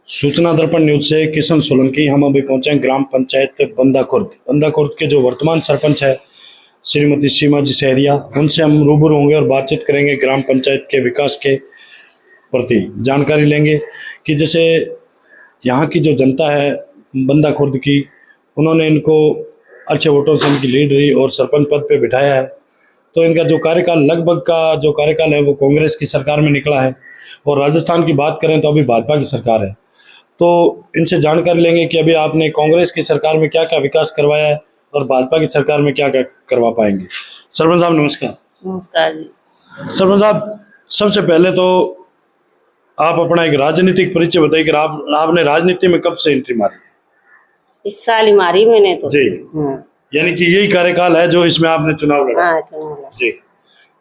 सूचना दर्पण न्यूज से किशन सोलंकी। हम अभी पहुंचे हैं ग्राम पंचायत बंदा खुर्द के जो वर्तमान सरपंच है श्रीमती सीमा जी सहरिया, उनसे हम रूबरू होंगे और बातचीत करेंगे। ग्राम पंचायत के विकास के प्रति जानकारी लेंगे कि जैसे यहाँ की जो जनता है बंदा खुर्द की, उन्होंने इनको अच्छे वोटों से इनकी लीड रही और सरपंच पद पे बिठाया है। तो इनका जो कार्यकाल लगभग का जो कार्यकाल है वो कांग्रेस की सरकार में निकला है, और राजस्थान की बात करें तो अभी भाजपा की सरकार है। तो इनसे जानकारी लेंगे कि अभी आपने कांग्रेस की सरकार में क्या क्या विकास करवाया है और भाजपा की सरकार में क्या क्या करवा पाएंगे। सरपंच साहब नमस्कार। नमस्कार जी। सरपंच साहब, सबसे पहले तो आप अपना एक राजनीतिक परिचय बताइए कि आपने राजनीति में कब से एंट्री मारी? इस साल ही मारी मैंने तो जी। यानी कि यही कार्यकाल है जो इसमें आपने चुनाव लड़ा? हाँ, चुनाव जी।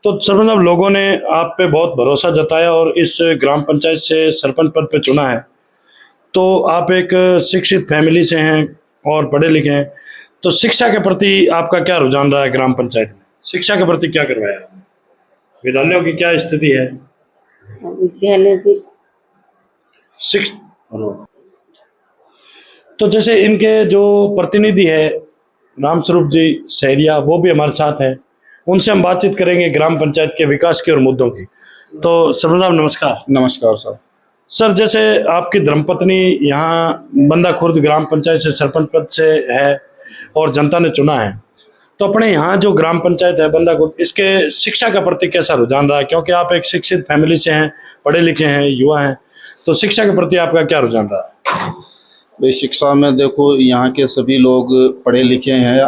तो सरपंच साहब, लोगों ने आप पे बहुत भरोसा जताया और इस ग्राम पंचायत से सरपंच पद पे चुना है। तो आप एक शिक्षित फैमिली से हैं और पढ़े लिखे हैं, तो शिक्षा के प्रति आपका क्या रुझान रहा है? ग्राम पंचायत में शिक्षा के प्रति क्या करवाया? विद्यालयों की क्या स्थिति है? विद्यालय की तो जैसे इनके जो प्रतिनिधि है रामस्वरूप जी सहरिया, वो भी हमारे साथ हैं, उनसे हम बातचीत करेंगे ग्राम पंचायत के विकास की और मुद्दों की। तो सरपंच साहब नमस्कार। नमस्कार सर। सर, जैसे आपकी धर्मपत्नी यहाँ बंदा खुर्द ग्राम पंचायत से सरपंच पद से है और जनता ने चुना है, तो अपने यहाँ जो ग्राम पंचायत है बंदा खुर्द, इसके शिक्षा का प्रति कैसा रुझान रहा है? क्योंकि आप एक शिक्षित फैमिली से हैं, पढ़े लिखे हैं, युवा हैं, तो शिक्षा के प्रति आपका क्या रुझान रहा है? भाई, शिक्षा में देखो यहाँ के सभी लोग पढ़े लिखे हैं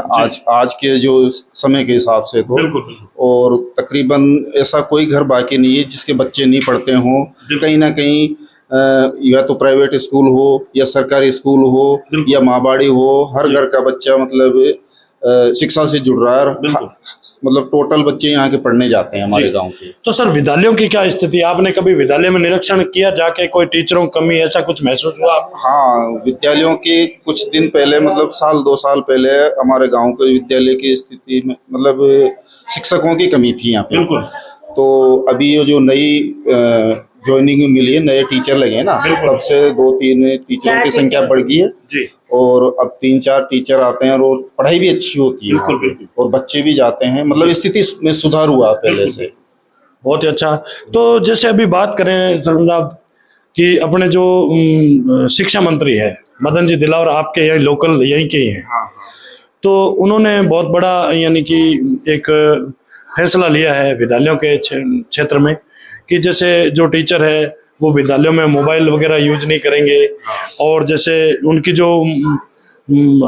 आज के जो समय के हिसाब से तो। बिल्कुल। और तकरीबन ऐसा कोई घर बाकी नहीं है जिसके बच्चे नहीं पढ़ते हों। कहीं ना कहीं या तो प्राइवेट स्कूल हो या सरकारी स्कूल हो या माहबाड़ी हो, हर घर का बच्चा मतलब शिक्षा से जुड़ रहा है। मतलब टोटल बच्चे यहाँ के पढ़ने जाते हैं हमारे गांव के। तो सर, विद्यालयों की क्या स्थिति? आपने कभी विद्यालय में निरीक्षण किया जाके? कोई टीचरों की कमी ऐसा कुछ महसूस हुआ? हाँ, विद्यालयों की कुछ दिन पहले मतलब साल 2 साल पहले हमारे गांव के विद्यालय की स्थिति में मतलब शिक्षकों की कमी थी यहाँ पे। बिल्कुल। तो अभी ये जो नई ज्वाइनिंग मिली है, नए टीचर लगे हैं ना, तब से 2-3 टीचरों की संख्या बढ़ गई है जी। और अब 3-4 टीचर आते हैं और पढ़ाई भी अच्छी होती है। बिल्कुल। और बच्चे भी जाते हैं, मतलब स्थिति में सुधार हुआ पहले से। बहुत ही अच्छा। तो जैसे अभी बात करें सरपंच साहब कि अपने जो शिक्षा मंत्री है मदन जी दिलावर, आपके यही लोकल यहीं के ही हैं। तो उन्होंने बहुत बड़ा यानी कि एक फैसला लिया है विद्यालयों के क्षेत्र में कि जैसे जो टीचर है वो विद्यालयों में मोबाइल वगैरह यूज नहीं करेंगे, और जैसे उनकी जो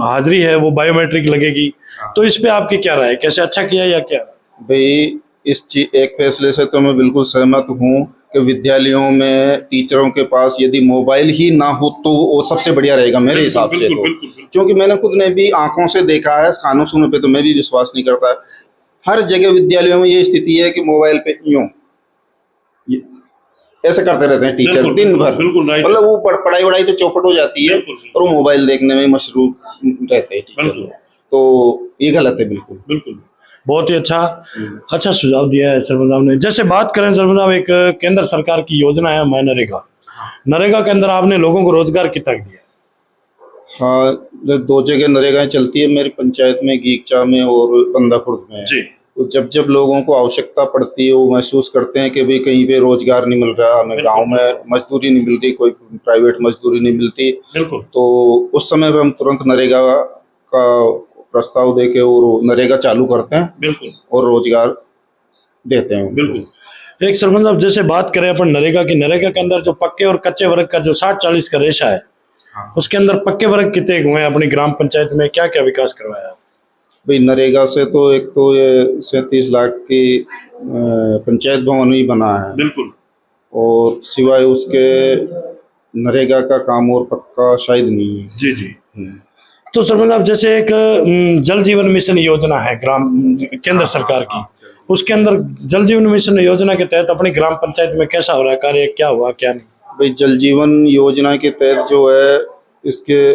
हाजिरी है वो बायोमेट्रिक लगेगी। तो इस पे आपकी क्या राय है? कैसे अच्छा किया या क्या? भाई, एक फैसले से तो मैं बिल्कुल सहमत हूँ कि विद्यालयों में टीचरों के पास यदि मोबाइल ही ना हो तो वो सबसे बढ़िया रहेगा मेरे हिसाब से तो। क्योंकि मैंने खुद ने भी आंखों से देखा है, कानों सुनने पे तो मैं भी विश्वास नहीं करता। हर जगह विद्यालयों में ये स्थिति है कि मोबाइल पे यूं ऐसे करते रहते हैं टीचर दिन भर। मतलब वो पढ़ाई वढ़ाई तो चौपट हो जाती है और वो मोबाइल देखने में मशरूफ रहते हैं टीचर। तो ये गलत है। बिल्कुल। बहुत ही अच्छा सुझाव दिया है सरपंच साहब ने। जैसे बात करें सरपंच साहब, एक केंद्र सरकार की योजना है नरेगा के अंदर आपने लोगों को रोजगार कितना दिया? हाँ, 2 जगह नरेगा चलती है मेरी पंचायत में, गीगचा में और बंदा खुर्द में जी। तो जब लोगों को आवश्यकता पड़ती है, वो महसूस करते हैं कि भाई कहीं पे रोजगार नहीं मिल रहा, हमें गांव में मजदूरी नहीं मिलती, कोई प्राइवेट मजदूरी नहीं मिलती, तो उस समय पे हम तुरंत नरेगा का प्रस्ताव देके और नरेगा चालू करते हैं और रोजगार देते हैं। बिल्कुल। एक सरपंच साहब, जैसे बात करें अपन नरेगा के अंदर जो पक्के और कच्चे वर्ग का जो 60-40 का रेशा है, उसके अंदर पक्के वर्ग कितने हुए अपनी ग्राम पंचायत में? क्या क्या विकास करवाया? भाई, नरेगा से तो एक तो ये 37 लाख की पंचायत भवन ही बना है। बिल्कुल। और सिवाय उसके नरेगा का काम और पक्का शायद नहीं है। जी। तो सरपंच साहब, जैसे एक जल जीवन मिशन योजना है केंद्र सरकार की, उसके अंदर जल जीवन मिशन योजना के तहत अपनी ग्राम पंचायत में कैसा हो रहा है कार्य? क्या हुआ क्या नहीं? भाई, जल जीवन योजना के तहत जो है इसके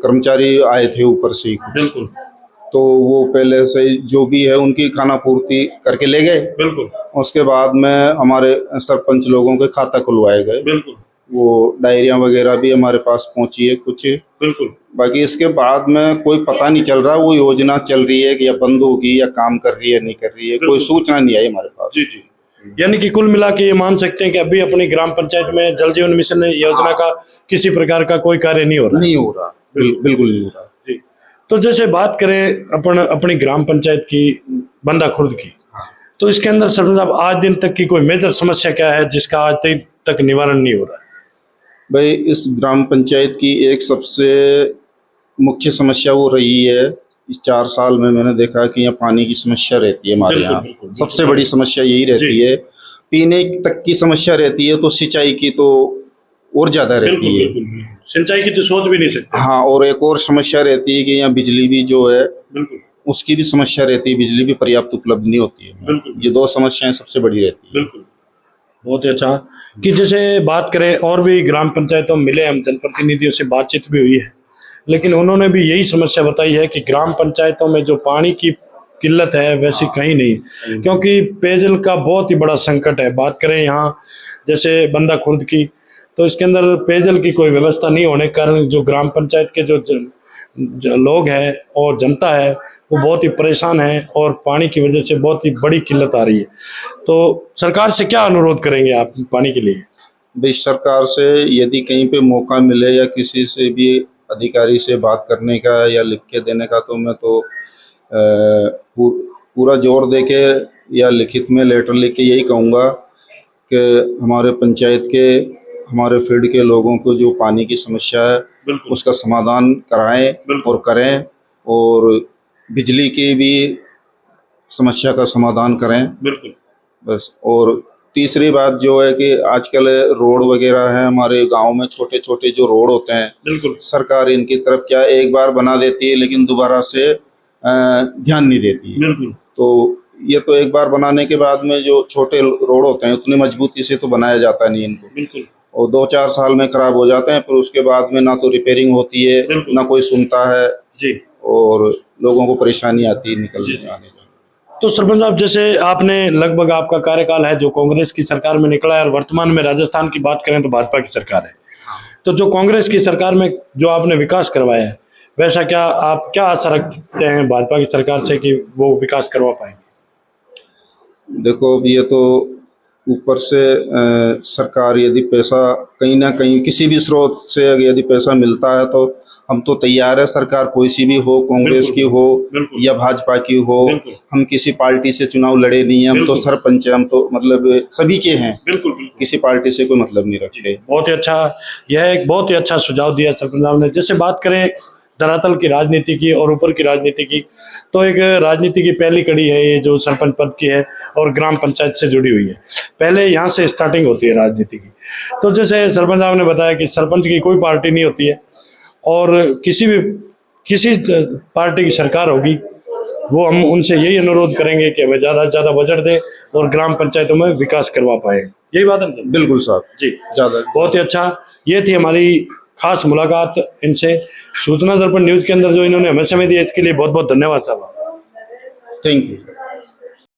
कर्मचारी आए थे ऊपर से। बिल्कुल। तो वो पहले से जो भी है उनकी खाना पूर्ति करके ले गए। बिल्कुल। उसके बाद में हमारे सरपंच लोगों के खाता खुलवाए गए। बिल्कुल। वो डायरिया वगैरह भी हमारे पास पहुंची है कुछ। बिल्कुल। बाकी इसके बाद में कोई पता नहीं चल रहा वो योजना चल रही है कि या बंद होगी या काम कर रही है नहीं कर रही है, कोई सूचना नहीं आई हमारे पास। जी जी। यानी कि कुल मिला के ये मान सकते हैं कि अभी अपनी ग्राम पंचायत में जल जीवन मिशन योजना का किसी प्रकार का कोई कार्य नहीं हो रहा। नहीं हो रहा, बिल्कुल नहीं हो रहा। जी। तो जैसे बात करें अपनी ग्राम पंचायत की बंदा खुर्द की, तो इसके अंदर सरपंच साहब आज दिन तक की कोई मेजर समस्या क्या है जिसका आज तक निवारण नहीं हो रहा है? भाई इस ग्राम पंचायत की एक सबसे मुख्य समस्या वो रही है, इस 4 साल में मैंने देखा कि यहाँ पानी की समस्या रहती है हमारे यहाँ। सबसे बड़ी समस्या यही रहती है, पीने तक की समस्या रहती है, तो सिंचाई की तो और ज्यादा रहती है। सिंचाई की तो सोच भी नहीं सकते। हाँ, और एक और समस्या रहती है कि यहाँ बिजली भी जो है उसकी भी समस्या रहती है, बिजली भी पर्याप्त उपलब्ध नहीं होती है। ये 2 समस्याएं सबसे बड़ी रहती है। बिल्कुल, बहुत ही अच्छा। कि जैसे बात करें और भी ग्राम पंचायतों में मिले, हम जनप्रतिनिधियों से बातचीत भी हुई है, लेकिन उन्होंने भी यही समस्या बताई है कि ग्राम पंचायतों में जो पानी की किल्लत है वैसी कहीं नहीं, क्योंकि पेयजल का बहुत ही बड़ा संकट है। बात करें यहाँ जैसे बंदा खुर्द की, तो इसके अंदर पेयजल की कोई व्यवस्था नहीं होने के कारण जो ग्राम पंचायत के जो लोग हैं और जनता है वो बहुत ही परेशान है और पानी की वजह से बहुत ही बड़ी किल्लत आ रही है। तो सरकार से क्या अनुरोध करेंगे आप पानी के लिए? भाई सरकार से यदि कहीं पे मौका मिले या किसी से भी अधिकारी से बात करने का या लिख के देने का, तो मैं तो पूरा जोर दे के या लिखित में लेटर लिख के यही कहूँगा कि हमारे पंचायत के, हमारे फील्ड के लोगों को जो पानी की समस्या है उसका समाधान कराएं और करें, और बिजली की भी समस्या का समाधान करें। बिल्कुल बस। और तीसरी बात जो है कि आजकल रोड वगैरह है हमारे गांव में, छोटे छोटे जो रोड होते हैं, बिल्कुल सरकार इनकी तरफ क्या एक बार बना देती है लेकिन दोबारा से ध्यान नहीं देती है। बिल्कुल। तो ये तो एक बार बनाने के बाद में जो छोटे रोड होते हैं उतनी मजबूती से तो बनाया जाता नहीं इनको। बिल्कुल। और 2-4 साल में खराब हो जाते हैं, फिर उसके बाद में ना तो रिपेयरिंग होती है, ना कोई सुनता है जी, और लोगों को परेशानी आती है निकलने आने में। तो सरपंच साहब, जैसे आपने लगभग आपका कार्यकाल है जो कांग्रेस की सरकार में निकला है, और वर्तमान में राजस्थान की बात करें तो भाजपा की सरकार है, तो जो कांग्रेस की सरकार में जो आपने विकास करवाया है, वैसा क्या आप क्या आशा रखते हैं भाजपा की सरकार से कि वो विकास करवा पाएंगे? देखो, ये तो ऊपर से सरकार यदि पैसा कहीं ना कहीं किसी भी स्रोत से यदि पैसा मिलता है तो हम तो तैयार है, सरकार कोई सी भी हो, कांग्रेस की हो या भाजपा की हो, हम किसी पार्टी से चुनाव लड़े नहीं है, हम तो सरपंच है, हम तो मतलब सभी के हैं, किसी पार्टी से कोई मतलब नहीं रखते। बहुत ही अच्छा, यह एक बहुत ही अच्छा सुझाव दिया सरपंच साहब ने। जैसे बात करें धरातल की राजनीति की और ऊपर की राजनीति की, तो एक राजनीति की पहली कड़ी है ये जो सरपंच पद की है और ग्राम पंचायत से जुड़ी हुई है, पहले यहाँ से स्टार्टिंग होती है राजनीति की। तो जैसे सरपंच साहब ने बताया कि सरपंच की कोई पार्टी नहीं होती है, और किसी पार्टी की सरकार होगी वो हम उनसे यही अनुरोध करेंगे कि हमें ज़्यादा से ज़्यादा बजट दें और ग्राम पंचायतों में विकास करवा पाए। यही बात है सर? बिल्कुल साहब जी, ज़्यादा। बहुत ही अच्छा। ये थी हमारी खास मुलाकात इनसे सूचना दर्पण न्यूज के अंदर जो इन्होंने हमें समय दिया, इसके लिए बहुत बहुत धन्यवाद साहब। Thank you.